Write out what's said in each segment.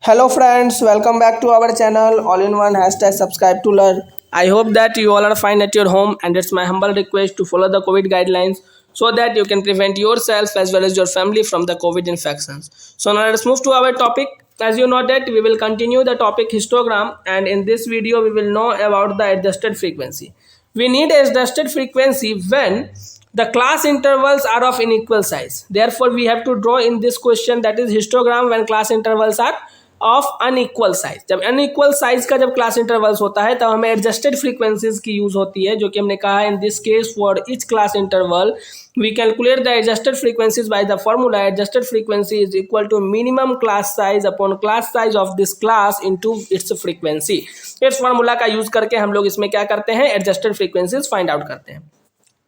Hello friends, welcome back to our channel all in one hashtag subscribe to learn. I hope that you all are fine at your home and it's my humble request to follow the COVID guidelines so that you can prevent yourself as well as your family from the COVID infections. So now let's move to our topic. As you know that we will continue the topic histogram, and in this video we will know about the adjusted frequency. We need adjusted frequency when the class intervals are of unequal size. Therefore we have to draw in this question, that is histogram when class intervals are of unequal size. जब unequal size का जब class intervals होता है तब हमें adjusted frequencies की use होती है, जो कि हमने कहा in this case for each class interval we calculate the adjusted frequencies by the formula adjusted frequency is equal to minimum class size upon class size of this class into its frequency. इस formula का use करके हम लोग इसमें क्या करते हैं, adjusted frequencies find out करते हैं।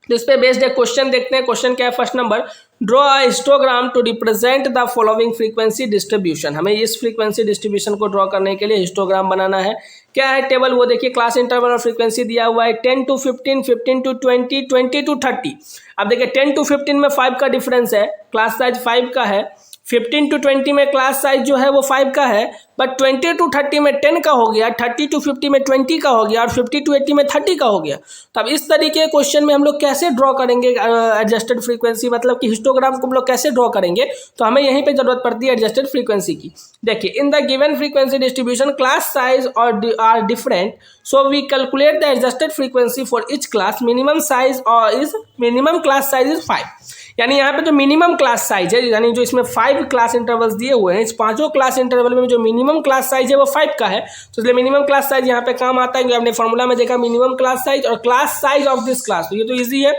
तो इस पे बेस्ड एक क्वेश्चन देखते हैं। क्वेश्चन क्या है, first number, draw a histogram to represent the following frequency distribution. हमें इस फ्रीक्वेंसी डिस्ट्रीब्यूशन को ड्रॉ करने के लिए हिस्टोग्राम बनाना है। क्या है टेबल, वो देखिए, क्लास इंटरवल और फ्रीक्वेंसी दिया हुआ है 10 to 15, 15 to 20, 20 to 30। अब देखिए 10 to 15 में 5 का डिफरेंस है, क्लास साइज 5 का है। 15 to 20 में क्लास साइज जो है वो 5 का है, बट 20 to 30 में 10 का हो गया, 30 to 50 में 20 का हो गया और 50 to 80 में 30 का हो गया। तो अब इस तरीके के क्वेश्चन में हम लोग कैसे ड्रॉ करेंगे एडजस्टेड फ्रीक्वेंसी, मतलब कि हिस्टोग्राम को हम लोग कैसे ड्रॉ करेंगे, तो हमें यहीं पे जरूरत पड़ती है एडजस्टेड फ्रीक्वेंसी की। देखिए in the given frequency distribution class size और are different, so we calculate the adjusted frequency for each class. Minimum size और is minimum class size is 5। यानी यहाँ पे जो मिनिमम क्लास साइज है, यानी जो इसमें 5 क्लास इंटरवल्स दिए हुए हैं, इस पांचों क्लास इंटरवल में जो मिनिमम क्लास साइज है वो 5 का है। तो इसलिए मिनिमम क्लास साइज यहाँ पे काम आता है, क्योंकि आपने फॉर्मूला में देखा मिनिमम क्लास साइज और class size of this class. तो ये तो ईजी है,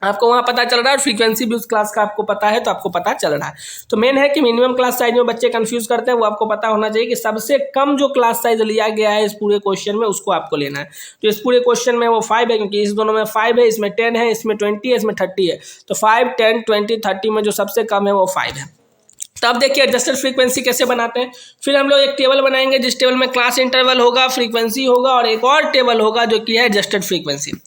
आपको वहाँ पता चल रहा है, और फ्रीक्वेंसी भी उस क्लास का आपको पता है तो आपको पता चल रहा है। तो मेन है कि मिनिमम क्लास साइज में बच्चे कंफ्यूज करते हैं, वो आपको पता होना चाहिए कि सबसे कम जो क्लास साइज लिया गया है इस पूरे क्वेश्चन में उसको आपको लेना है। तो इस पूरे क्वेश्चन में वो 5 है, क्योंकि इस दोनों में 5 है, इसमें 10 है, इसमें 20 है, इसमें 30 है। तो 5, 10, 20, 30 में जो सबसे कम है वो 5 है। तो अब देखिए एडजस्टेड फ्रीक्वेंसी कैसे बनाते हैं। फिर हम लोग एक टेबल बनाएंगे जिस टेबल में क्लास इंटरवल होगा, फ्रीक्वेंसी होगा और एक और टेबल होगा जो कि है एडजस्टेड फ्रीक्वेंसी।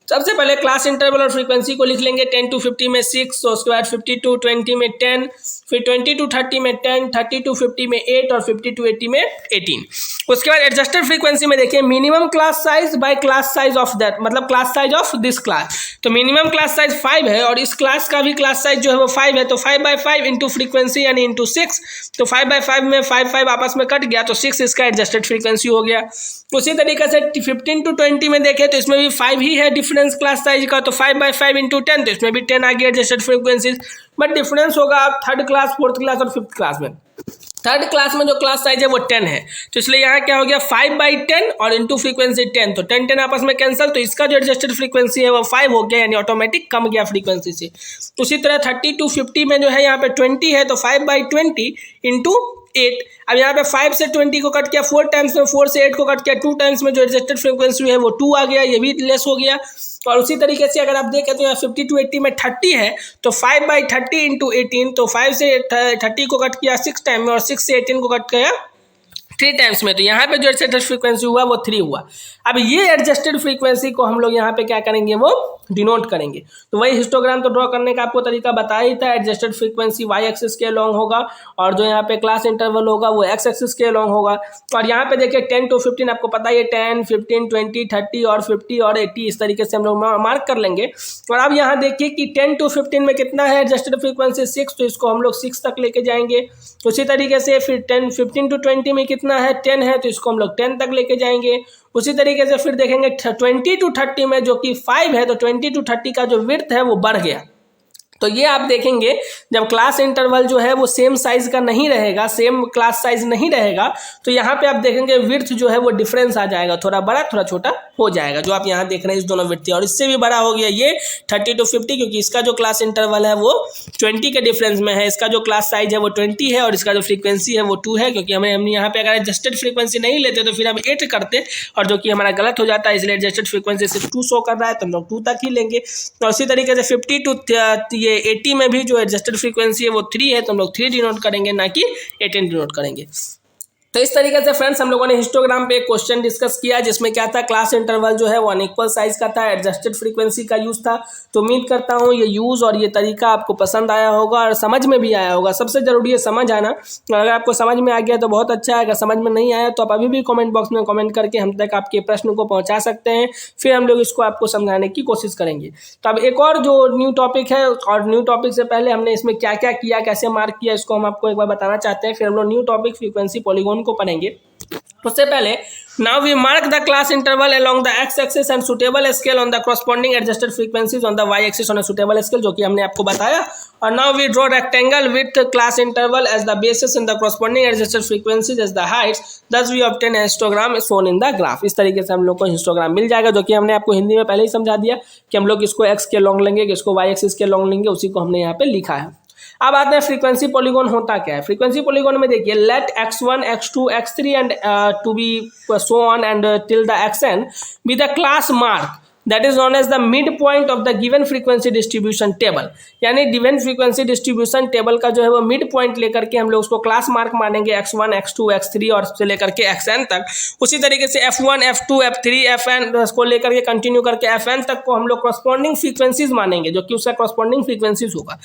सबसे पहले क्लास इंटरवल और फ्रीक्वेंसी को लिख लेंगे। 10 to 50 में 6, तो उसके बाद 50 to 20 में 10, फिर 20 to 30 में 10, 30 to 50 में 8 और 50 to 80 में 18। उसके बाद एडजस्टेड फ्रीक्वेंसी में देखिए minimum class size by class size of that, मतलब class size of this class. तो मिनिमम क्लास साइज 5 है और इस क्लास का भी क्लास साइज जो है वो 5 है, तो 5/5 इंटू फ्रीक्वेंसी यानी इंटू 6। तो 5/5 में 5 आपस में कट गया, तो 6 इसका एडजस्टेड फ्रीक्वेंसी हो गया। उसी तरीके से 15 to 20 में देखें तो इसमें भी 5 ही है डिफरेंस क्लास साइज का, तो 5/5 इंटू 10, तो इसमें भी 10 आ गया एडजस्टेड फ्रीक्वेंसी। बट डिफरेंस होगा आप थर्ड क्लास, फोर्थ क्लास और फिफ्थ क्लास में। थर्ड क्लास में जो क्लास साइज है वो 10 है, तो इसलिए यहाँ क्या हो गया 5/10 और इंटू फ्रीक्वेंसी 10, तो 10 आपस में कैंसिल, तो इसका जो एडजस्टेड फ्रीक्वेंसी है वो 5 हो गया, यानी ऑटोमेटिक कम गया फ्रीक्वेंसी से। उसी तरह 30 to 50 में जो है यहाँ पे 20 है, तो 5/20 इंटू 8। अब यहाँ पे 5 से 20 को कट किया 4 टाइम्स में, 4 से 8 को कट किया 2 टाइम्स में, जो एडजस्टेड फ्रीक्वेंसी है वो 2 आ गया, ये भी लेस हो गया। और उसी तरीके से अगर आप देखें तो यहाँ 50 to 80 में 30 है, तो 5/30 इंटू 18, तो 5 से 30 को कट किया 6 टाइम में और 6 से 18 को कट किया 3 टाइम्स में, तो यहाँ पे जो एडजस्टेड फ्रीक्वेंसी हुआ वो 3 हुआ। अब ये एडजस्टेड फ्रीक्वेंसी को हम लोग यहाँ पे क्या करेंगे, वो डिनोट करेंगे। तो वही हिस्टोग्राम तो ड्रॉ करने का आपको तरीका बताया ही था। एडजस्टेड फ्रीक्वेंसी वाई एक्सिस के अलोंग होगा और जो यहाँ पे क्लास इंटरवल होगा वो एक्स एक्सिस के अलोंग होगा। और यहाँ पे देखिए 10 to 15 आपको पता ही है, 10, 15, 20, 30 और 50 और 80 इस तरीके से हम लोग मार्क कर लेंगे। और अब यहाँ देखिए कि 10 to 15 में कितना है एडजस्टेड फ्रीक्वेंसी 6, तो इसको हम लोग 6 तक लेके जाएंगे। उसी तरीके से फिर 15 to 20 में कितना है 10 है, तो इसको हम लोग 10 तक लेके जाएंगे। उसी तरीके से फिर देखेंगे 20 to 30 में जो कि 5 है, तो 20 to 30 का जो विड्थ है वो बढ़ गया। तो ये आप देखेंगे जब क्लास इंटरवल जो है वो सेम साइज का नहीं रहेगा, सेम क्लास साइज नहीं रहेगा, तो यहाँ पे आप देखेंगे विड्थ जो है वो डिफरेंस आ जाएगा, थोड़ा बड़ा थोड़ा छोटा हो जाएगा। जो आप यहाँ देख रहे हैं इस दोनों विड्थ, और इससे भी बड़ा हो गया ये 30 to 50, क्योंकि इसका जो क्लास इंटरवल है वो 20 के डिफरेंस में है, इसका जो क्लास साइज है वो 20 है और इसका जो फ्रीक्वेंसी है वो 2 है। क्योंकि हम यहाँ पे अगर एडजस्टेड फ्रीक्वेंसी नहीं लेते तो फिर हम 8 करते, और जो कि हमारा गलत हो जाता है, इसलिए एडजस्टेड फ्रीक्वेंसी सिर्फ 2 शो कर रहा है, तो हम लोग 2 तक ही लेंगे। और इसी तरीके से 50 to 80 में भी जो एडजस्टेड फ्रीक्वेंसी है वो 3 है, तो हम लोग 3 डिनोट करेंगे, ना कि 18 डिनोट करेंगे। तो इस तरीके से फ्रेंड्स हम लोगों ने हिस्टोग्राम पे एक क्वेश्चन डिस्कस किया जिसमें क्या था, क्लास इंटरवल जो है वो अनइक्वल साइज का था, एडजस्टेड फ्रीक्वेंसी का यूज था। तो उम्मीद करता हूँ ये यूज और ये तरीका आपको पसंद आया होगा और समझ में भी आया होगा। सबसे जरूरी है समझ आना। अगर आपको समझ में आ गया तो बहुत अच्छा है, अगर समझ में नहीं आया तो आप अभी भी कॉमेंट बॉक्स में कॉमेंट करके हम तक आपके प्रश्न को पहुँचा सकते हैं, फिर हम लोग इसको आपको समझाने की कोशिश करेंगे। तो अब एक और जो न्यू टॉपिक है, और न्यू टॉपिक से पहले हमने इसमें क्या क्या किया, कैसे मार्क किया, इसको हम आपको एक बार बताना चाहते हैं, फिर हम लोग न्यू टॉपिक फ्रीक्वेंसी पॉलीगॉन को पढ़ेंगे। उससे पहले now we mark the class interval along the X axis and suitable scale on the corresponding adjusted frequencies on the Y axis on a suitable scale, जो कि हमने आपको बताया। और now we draw rectangle with class interval as the basis in the corresponding adjusted frequencies as the heights, thus we obtain histogram shown in the graph. इस तरीके से हम लोग को हिस्टोग्राम मिल जाएगा, जो कि हमने आपको हिंदी में पहले ही समझा दिया कि हम लोग इसको एक्स के लॉन्ग लेंगे, इसको वाई एक्सिस के लॉन्ग लेंगे, उसी को हमने यहाँ पे लिखा है। अब आते हैं फ्रीक्वेंसी पॉलीगॉन होता क्या है। फ्रीक्वेंसी पॉलीगॉन में देखिए, let x1 x2 x3 and two be so on and till the xn be the class mark that is known as the mid point of the given frequency distribution table. यानी given frequency distribution table का जो है वो mid point लेकर के हम लोग उसको क्लास मार्क मानेंगे, x1 x2 x3 और से लेकर के xn तक। उसी तरीके से f1 f2 f3 fn को लेकर के कंटिन्यू करके fn तक को हम लोग कॉरस्पॉन्डिंग फ्रीक्वेंसीज मानेंगे, जो कि उसका कॉरस्पॉन्डिंग फ्रीक्वेंसीज होगा।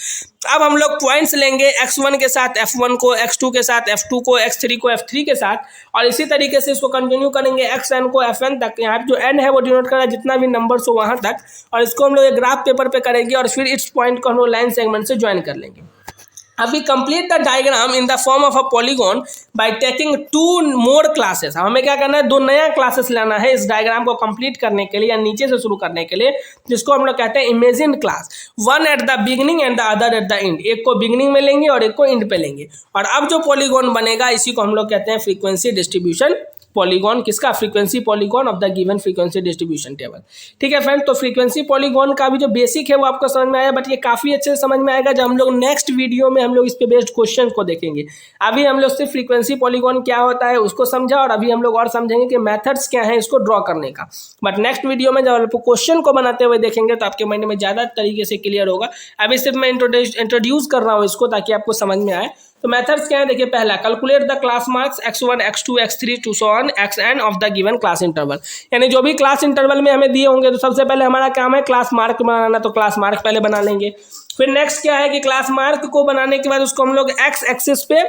अब हम लोग पॉइंट्स लेंगे x1 के साथ f1 को, x2 के साथ f2 को, x3 को f3 के साथ, और इसी तरीके से इसको कंटिन्यू करेंगे xn को fn तक। यहाँ पे जो n है वो डिनोट कर रहा है जितना भी नंबर्स हो वहां तक, और इसको हम लोग एक ग्राफ पेपर पे करेंगे और फिर इस पॉइंट को हम लोग लाइन सेगमेंट से ज्वाइन कर लेंगे। अब we complete the diagram in the form of a polygon by taking two more classes. हमें क्या करना है, दो नया क्लासेस लेना है इस डायग्राम को कंप्लीट करने के लिए या नीचे से शुरू करने के लिए, जिसको हम लोग कहते हैं imagine class. One at the beginning and the other at the and. एक को बिगिनिंग में लेंगे और एक को एंड पे लेंगे, और अब जो पॉलीगॉन बनेगा इसी को हम लोग कहते हैं फ्रीक्वेंसी डिस्ट्रीब्यूशन पॉलीगॉन। किसका? Frequency polygon of the given frequency distribution table. ठीक है फ्रेंड, तो फ्रीक्वेंसी पॉलीगॉन का भी जो बेसिक है वो आपको समझ में आया, बट ये काफी अच्छे से समझ में आएगा जब हम लोग नेक्स्ट वीडियो में हम लोग इस पे बेस्ड क्वेश्चन को देखेंगे। अभी हम लोग सिर्फ फ्रीक्वेंसी पॉलीगॉन क्या होता है उसको समझा, और अभी हम लोग और समझेंगे कि मेथड्स क्या है इसको ड्रॉ करने का। बट नेक्स्ट वीडियो में जब आप क्वेश्चन को बनाते हुए देखेंगे तो आपके माइंड में ज्यादा तरीके से क्लियर होगा। अभी सिर्फ मैं इंट्रोड्यूस कर रहा हूँ इसको ताकि आपको समझ में आए। तो मेथड्स क्या है, देखिए, पहला calculate the class marks x1 x2 x3 to so on xn of the given class interval. यानी जो भी क्लास इंटरवल में हमें दिए होंगे तो सबसे पहले हमारा काम है क्लास मार्क बनाना, तो क्लास मार्क पहले बना लेंगे। फिर नेक्स्ट क्या है कि क्लास मार्क को बनाने के बाद उसको हम लोग एक्स एक्सिस पे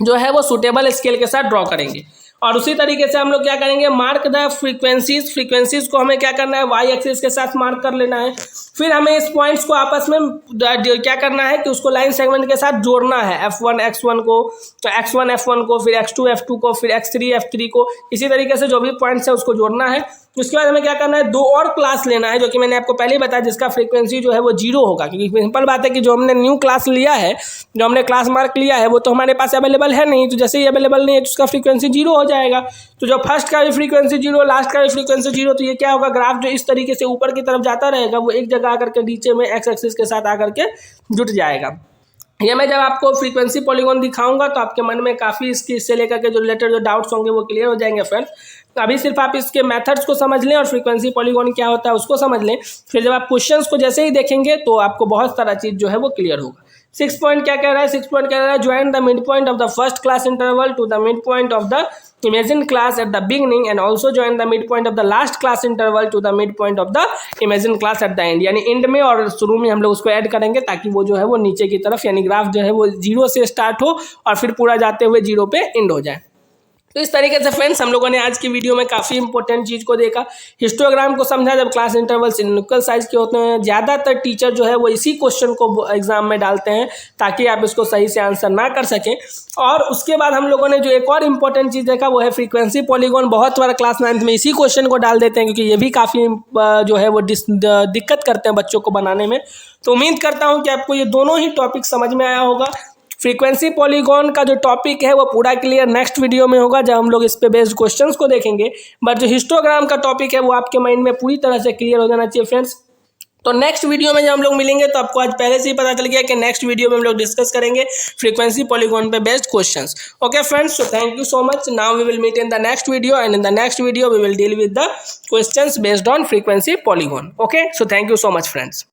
जो है वो सुटेबल स्केल के साथ ड्रॉ करेंगे, और उसी तरीके से हम लोग क्या करेंगे, मार्क द फ्रीक्वेंसीज को हमें क्या करना है, वाई एक्सिस के साथ मार्क कर लेना है। फिर हमें इस पॉइंट्स को आपस में क्या करना है कि उसको लाइन सेगमेंट के साथ जोड़ना है, f1 x1 को, तो x1 f1 को, फिर x2 f2 को, फिर x3 f3 को, इसी तरीके से जो भी पॉइंट्स है उसको जोड़ना है। उसके बाद हमें क्या करना है, दो और क्लास लेना है, जो कि मैंने आपको पहले ही बताया, जिसका फ्रीक्वेंसी जो है वो 0 होगा, क्योंकि सिंपल बात है कि जो हमने न्यू क्लास लिया है, जो हमने क्लास मार्क लिया है वो तो हमारे पास अवेलेबल है नहीं, तो जैसे ही अवेलेबल नहीं है तो उसका फ्रीक्वेंसी 0 हो जाएगा। तो जो फर्स्ट का भी फ्रीक्वेंसी 0, लास्ट का भी फ्रीक्वेंसी 0, तो ये क्या होगा, ग्राफ जो इस तरीके से ऊपर की तरफ जाता रहेगा वो एक जगह आकर के नीचे में एक्स एक्सिस के साथ आकर के जुट जाएगा। ये मैं जब आपको फ्रीक्वेंसी पॉलीगॉन दिखाऊंगा तो आपके मन में काफ़ी इससे लेकर के जो रिलेटेड जो डाउट्स होंगे वो क्लियर हो जाएंगे फ्रेंड्स। अभी सिर्फ आप इसके मेथड्स को समझ लें और फ्रीक्वेंसी पॉलीगॉन क्या होता है उसको समझ लें, फिर जब आप क्वेश्चंस को जैसे ही देखेंगे तो आपको बहुत सारा चीज़ जो है वो क्लियर होगा। 6 पॉइंट क्या कह रहा है, 6 पॉइंट कह रहा है, join the mid point of the first class interval to the mid point of the imagine class at the beginning and also join the mid point of the last class interval to the mid point of the imagine class at the end. यानी end में और शुरू में हम लोग उसको add करेंगे ताकि वो जो है वो नीचे की तरफ, यानी ग्राफ जो है वो 0 से स्टार्ट हो और फिर पूरा जाते हुए 0 पे एंड हो जाए। तो इस तरीके से फ्रेंड्स हम लोगों ने आज की वीडियो में काफ़ी इंपॉर्टेंट चीज़ को देखा, हिस्टोग्राम को समझा। जब क्लास इंटरवल्स इक्वल साइज के होते हैं, ज़्यादातर टीचर जो है वो इसी क्वेश्चन को एग्जाम में डालते हैं ताकि आप इसको सही से आंसर ना कर सकें। और उसके बाद हम लोगों ने जो एक और इम्पोर्टेंट चीज़ देखा वो है फ्रीक्वेंसी पॉलीगॉन। बहुत बार क्लास 9th में इसी क्वेश्चन को डाल देते हैं क्योंकि ये भी काफ़ी जो है वो दिक्कत करते हैं बच्चों को बनाने में। तो उम्मीद करता हूँ कि आपको ये दोनों ही टॉपिक समझ में आया होगा। फ्रीक्वेंसी पॉलीगॉन का जो टॉपिक है वो पूरा क्लियर नेक्स्ट वीडियो में होगा जब हम लोग इस पे बेस्ड क्वेश्चंस को देखेंगे, बट जो हिस्टोग्राम का टॉपिक है वो आपके माइंड में पूरी तरह से क्लियर हो जाना चाहिए फ्रेंड्स। तो नेक्स्ट वीडियो में जब हम लोग मिलेंगे तो आपको आज पहले से ही पता चल गया कि नेक्स्ट वीडियो में हम लोग डिस्कस करेंगे फ्रीक्वेंसी पॉलीगॉन पे based questions. Okay friends, so thank you so much. Now we will meet in the next video and in the next video we will deal with the questions based on frequency polygon. Okay, so thank you so much friends.